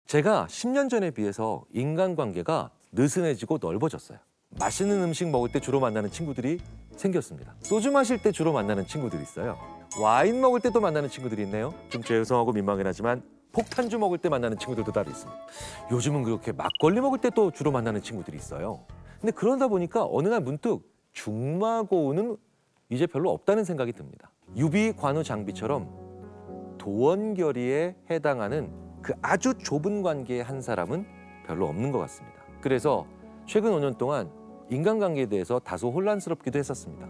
제가 10년 전에 비해서 인간관계가 느슨해지고 넓어졌어요. 맛있는 음식 먹을 때 주로 만나는 친구들이 생겼습니다. 소주 마실 때 주로 만나는 친구들이 있어요. 와인 먹을 때도 만나는 친구들이 있네요. 좀 죄송하고 민망하긴 하지만 폭탄주 먹을 때 만나는 친구들도 따로 있습니다. 요즘은 그렇게 막걸리 먹을 때 또 주로 만나는 친구들이 있어요. 근데 그러다 보니까 어느 날 문득 중마고우는 이제 별로 없다는 생각이 듭니다. 유비, 관우, 장비처럼 도원결의에 해당하는 그 아주 좁은 관계의 한 사람은 별로 없는 것 같습니다. 그래서 최근 5년 동안 인간관계에 대해서 다소 혼란스럽기도 했었습니다.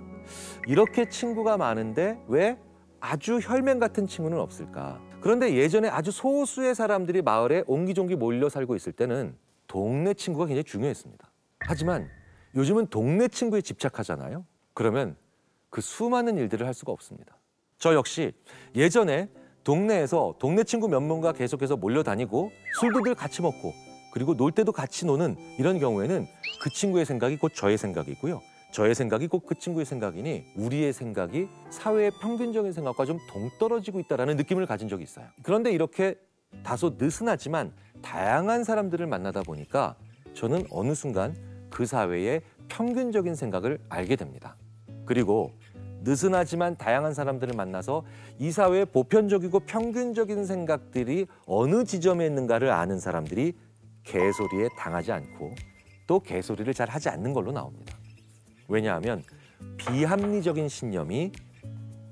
이렇게 친구가 많은데 왜 아주 혈맹 같은 친구는 없을까? 그런데 예전에 아주 소수의 사람들이 마을에 옹기종기 몰려 살고 있을 때는 동네 친구가 굉장히 중요했습니다. 하지만 요즘은 동네 친구에 집착하잖아요. 그러면 그 수많은 일들을 할 수가 없습니다. 저 역시 예전에 동네에서 동네 친구 몇 명과 계속해서 몰려다니고 술도 늘 같이 먹고 그리고 놀 때도 같이 노는 이런 경우에는 그 친구의 생각이 곧 저의 생각이고요. 저의 생각이 곧 그 친구의 생각이니 우리의 생각이 사회의 평균적인 생각과 좀 동떨어지고 있다는 느낌을 가진 적이 있어요. 그런데 이렇게 다소 느슨하지만 다양한 사람들을 만나다 보니까 저는 어느 순간 그 사회의 평균적인 생각을 알게 됩니다. 그리고 느슨하지만 다양한 사람들을 만나서 이 사회의 보편적이고 평균적인 생각들이 어느 지점에 있는가를 아는 사람들이 개소리에 당하지 않고 또 개소리를 잘 하지 않는 걸로 나옵니다. 왜냐하면 비합리적인 신념이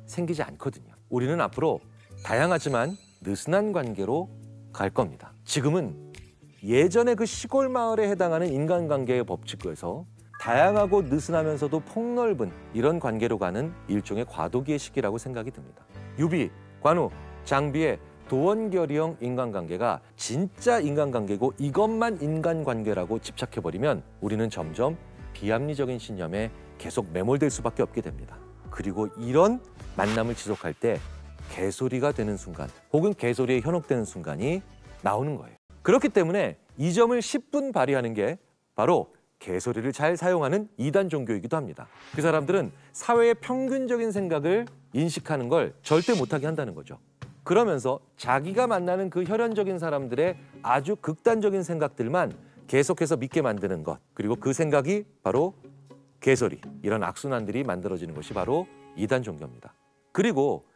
생기지 않거든요. 우리는 앞으로 다양하지만 느슨한 관계로 갈 겁니다. 지금은 예전에 그 시골 마을에 해당하는 인간관계의 법칙에서 다양하고 느슨하면서도 폭넓은 이런 관계로 가는 일종의 과도기의 시기라고 생각이 듭니다. 유비, 관우, 장비의 도원결의형 인간관계가 진짜 인간관계고 이것만 인간관계라고 집착해버리면 우리는 점점 비합리적인 신념에 계속 매몰될 수밖에 없게 됩니다. 그리고 이런 만남을 지속할 때 개소리가 되는 순간 혹은 개소리에 현혹되는 순간이 나오는 거예요. 그렇기 때문에 이 점을 10분 발휘하는 게 바로 개소리를 잘 사용하는 이단 종교이기도 합니다. 그 사람들은 사회의 평균적인 생각을 인식하는 걸 절대 못하게 한다는 거죠. 그러면서 자기가 만나는 그 혈연적인 사람들의 아주 극단적인 생각들만 계속해서 믿게 만드는 것, 그리고 그 생각이 바로 개소리, 이런 악순환들이 만들어지는 것이 바로 이단 종교입니다. 그리고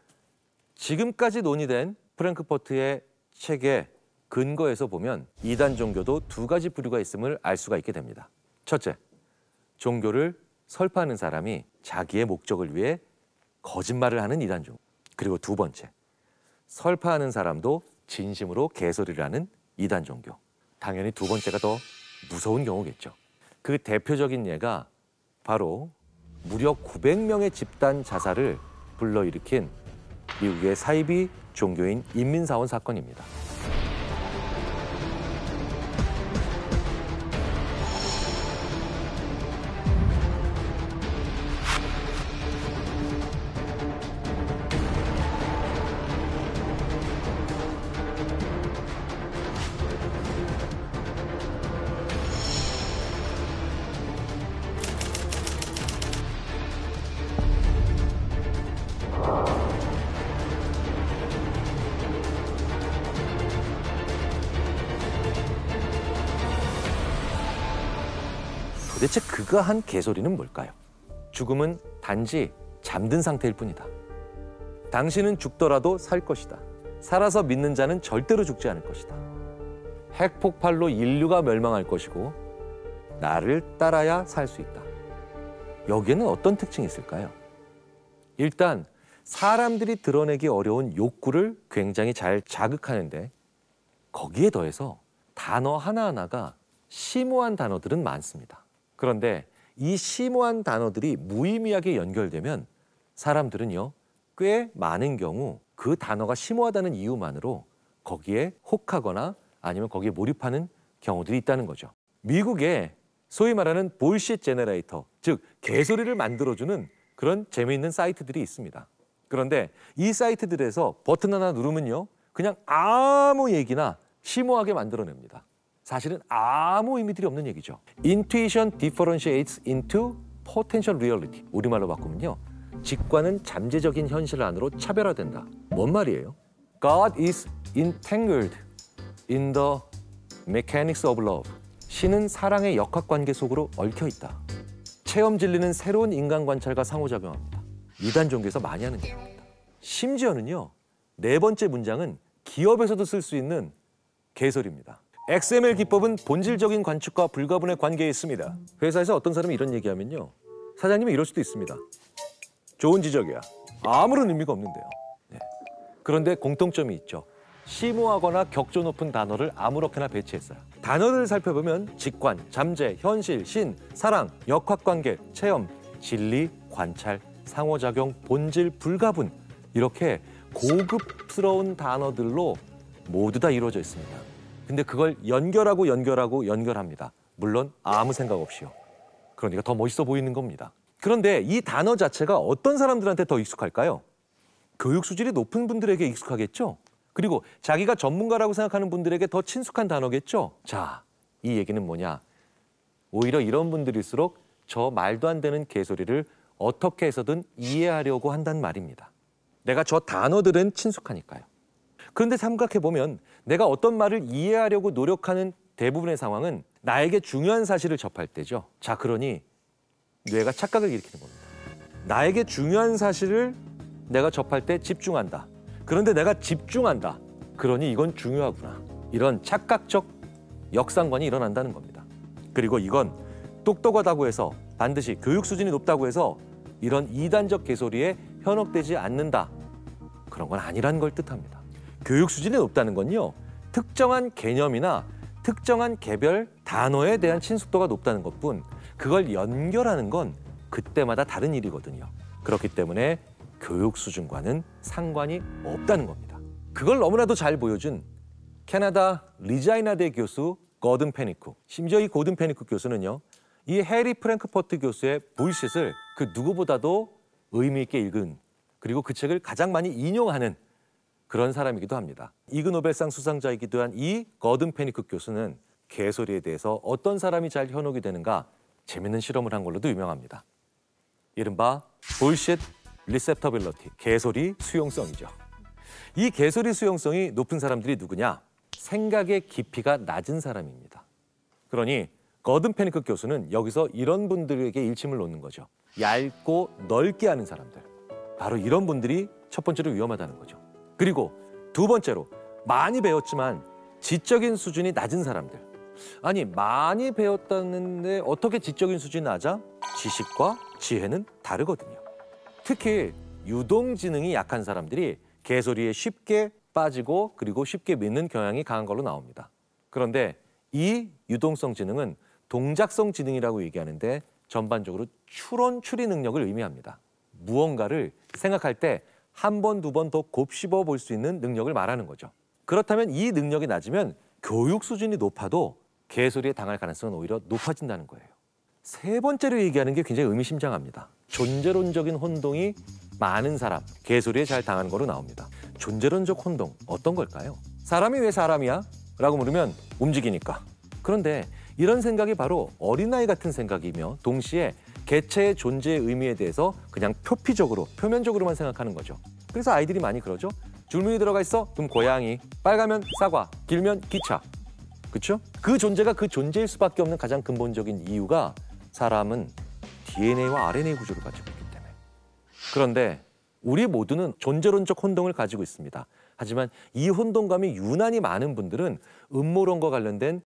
지금까지 논의된 프랭크퍼트의 책의 근거에서 보면 이단 종교도 두 가지 부류가 있음을 알 수가 있게 됩니다. 첫째, 종교를 설파하는 사람이 자기의 목적을 위해 거짓말을 하는 이단 종교. 그리고 두 번째, 설파하는 사람도 진심으로 개소리를 하는 이단 종교. 당연히 두 번째가 더 무서운 경우겠죠. 그 대표적인 예가 바로 무려 900명의 집단 자살을 불러일으킨 미국의 사이비 종교인 인민사원 사건입니다. 도대체 그가 한 개소리는 뭘까요? 죽음은 단지 잠든 상태일 뿐이다. 당신은 죽더라도 살 것이다. 살아서 믿는 자는 절대로 죽지 않을 것이다. 핵폭발로 인류가 멸망할 것이고 나를 따라야 살 수 있다. 여기에는 어떤 특징이 있을까요? 일단 사람들이 드러내기 어려운 욕구를 굉장히 잘 자극하는데 거기에 더해서 단어 하나하나가 심오한 단어들은 많습니다. 그런데 이 심오한 단어들이 무의미하게 연결되면 사람들은요, 꽤 많은 경우 그 단어가 심오하다는 이유만으로 거기에 혹하거나 아니면 거기에 몰입하는 경우들이 있다는 거죠. 미국에 소위 말하는 볼시트 제너레이터, 즉 개소리를 만들어주는 그런 재미있는 사이트들이 있습니다. 그런데 이 사이트들에서 버튼 하나 누르면요, 그냥 아무 얘기나 심오하게 만들어냅니다. 사실은 아무 의미들이 없는 얘기죠. Intuition differentiates into potential reality. 우리말로 바꾸면요, 직관은 잠재적인 현실 안으로 차별화된다. 뭔 말이에요? God is entangled in the Mechanics of Love. 신은 사랑의 역학관계 속으로 얽혀 있다. 체험 진리는 새로운 인간 관찰과 상호작용합니다. 이단 종교에서 많이 하는 얘기입니다. 심지어는요, 네 번째 문장은 기업에서도 쓸 수 있는 개설입니다. XML 기법은 본질적인 관측과 불가분의 관계에 있습니다. 회사에서 어떤 사람이 이런 얘기하면요, 사장님이 이럴 수도 있습니다. 좋은 지적이야. 아무런 의미가 없는데요. 네. 그런데 공통점이 있죠. 심오하거나 격조 높은 단어를 아무렇게나 배치했어요. 단어를 살펴보면 직관, 잠재, 현실, 신, 사랑, 역학관계, 체험, 진리, 관찰, 상호작용, 본질, 불가분, 이렇게 고급스러운 단어들로 모두 다 이루어져 있습니다. 근데 그걸 연결합니다. 물론 아무 생각 없이요. 그러니까 더 멋있어 보이는 겁니다. 그런데 이 단어 자체가 어떤 사람들한테 더 익숙할까요? 교육 수준이 높은 분들에게 익숙하겠죠? 그리고 자기가 전문가라고 생각하는 분들에게 더 친숙한 단어겠죠? 자, 이 얘기는 뭐냐? 오히려 이런 분들일수록 저 말도 안 되는 개소리를 어떻게 해서든 이해하려고 한단 말입니다. 내가 저 단어들은 친숙하니까요. 그런데 생각해보면 내가 어떤 말을 이해하려고 노력하는 대부분의 상황은 나에게 중요한 사실을 접할 때죠. 자, 그러니 뇌가 착각을 일으키는 겁니다. 나에게 중요한 사실을 내가 접할 때 집중한다. 그런데 내가 집중한다. 그러니 이건 중요하구나. 이런 착각적 역상관이 일어난다는 겁니다. 그리고 이건 똑똑하다고 해서 반드시 교육 수준이 높다고 해서 이런 이단적 개소리에 현혹되지 않는다. 그런 건 아니라는 걸 뜻합니다. 교육 수준이 높다는 건요, 특정한 개념이나 특정한 개별 단어에 대한 친숙도가 높다는 것뿐, 그걸 연결하는 건 그때마다 다른 일이거든요. 그렇기 때문에 교육 수준과는 상관이 없다는 겁니다. 그걸 너무나도 잘 보여준 캐나다 리자이나대 교수 거든 페니쿡. 심지어 이 거든 페니쿡 교수는요, 이 해리 프랭크퍼트 교수의 불시을 그 누구보다도 의미 있게 읽은, 그리고 그 책을 가장 많이 인용하는 그런 사람이기도 합니다. 이그노벨상 수상자이기도 한 이 거든 페니쿡 교수는 개소리에 대해서 어떤 사람이 잘 현혹이 되는가 재밌는 실험을 한 걸로도 유명합니다. 이른바 bullshit receptability, 개소리 수용성이죠. 이 개소리 수용성이 높은 사람들이 누구냐? 생각의 깊이가 낮은 사람입니다. 그러니 거든 페니쿡 교수는 여기서 이런 분들에게 일침을 놓는 거죠. 얇고 넓게 하는 사람들. 바로 이런 분들이 첫 번째로 위험하다는 거죠. 그리고 두 번째로 많이 배웠지만 지적인 수준이 낮은 사람들. 아니, 많이 배웠다는데 어떻게 지적인 수준이 낮아? 지식과 지혜는 다르거든요. 특히 유동지능이 약한 사람들이 개소리에 쉽게 빠지고 그리고 쉽게 믿는 경향이 강한 걸로 나옵니다. 그런데 이 유동성 지능은 동작성 지능이라고 얘기하는데 전반적으로 추론 추리 능력을 의미합니다. 무언가를 생각할 때 한 번, 두 번 더 곱씹어 볼 수 있는 능력을 말하는 거죠. 그렇다면 이 능력이 낮으면 교육 수준이 높아도 개소리에 당할 가능성은 오히려 높아진다는 거예요. 세 번째로 얘기하는 게 굉장히 의미심장합니다. 존재론적인 혼동이 많은 사람, 개소리에 잘 당하는 거로 나옵니다. 존재론적 혼동, 어떤 걸까요? 사람이 왜 사람이야? 라고 물으면 움직이니까. 그런데 이런 생각이 바로 어린아이 같은 생각이며 동시에 개체의 존재의 의미에 대해서 그냥 표피적으로, 표면적으로만 생각하는 거죠. 그래서 아이들이 많이 그러죠. 줄무늬 들어가 있어? 그럼 고양이, 빨가면 사과, 길면 기차. 그렇죠? 그 존재가 그 존재일 수밖에 없는 가장 근본적인 이유가 사람은 DNA와 RNA 구조를 가지고 있기 때문에. 그런데 우리 모두는 존재론적 혼동을 가지고 있습니다. 하지만 이 혼동감이 유난히 많은 분들은 음모론과 관련된